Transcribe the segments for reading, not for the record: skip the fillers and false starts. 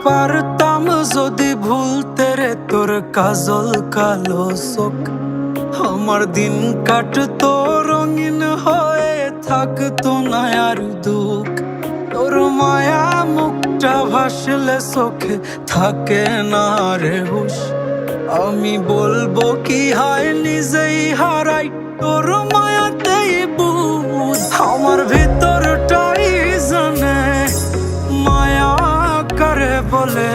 পারতাম যদি ভুলতে রে তোর কাজল কালো চোখ, আমার দিন কাটতো রঙিন হয়ে, থাকতো না আর দুঃখ। তোর মায়া মুখটা ভাসলে চোখে থাকে না রে হুশ, আমি বলবো কি হয় নিজেই হারাই তোর মায়াতেই বুঝ। আমার ভিতরটাই জানে মায়া কারে বলে,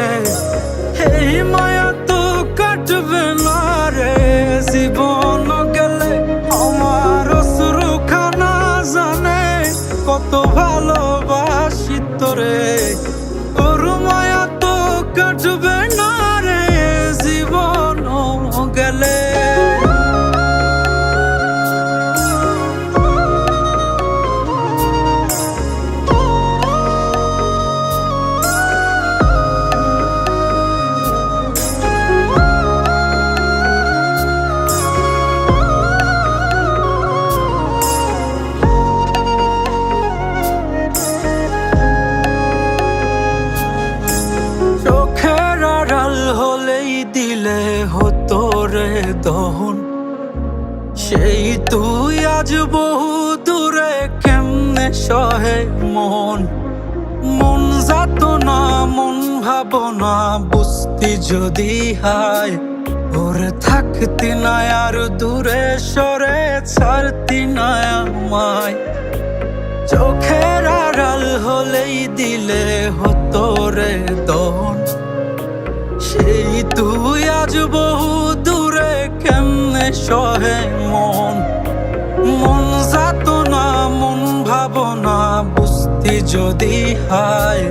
এই মায়া তো কাটবে না রে জীবন গেলে। আমার অশ্রুখানা জানে কত ভালোবাসি তোরে, তোর মায়া তো কাটবে না রে জীবন গেলে। হলেই দিলে হতো রে দহন, সেই তুই আজ বহু দূরে কেমনে সহে মন। মন যাত না মন ভাবনা বুঝতি যদি হায়, ওরে থাকতি না আর দূরে সরে ছাড়তি না আমায়। চোখের আড়াল হলেই দিলে হতো রে দহন, সেই তুই আজ বহু দূরে কেমনে সহে মন। মন যাত না মন ভাবনা বুঝতি যদি হায়,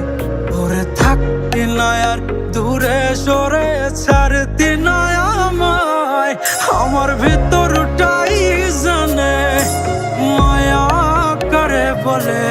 ওরে থাকতি না আর দূরে সরে ছাড়তি না আমায়। আমার ভিতরটাই জানে মায়া কারে বলে।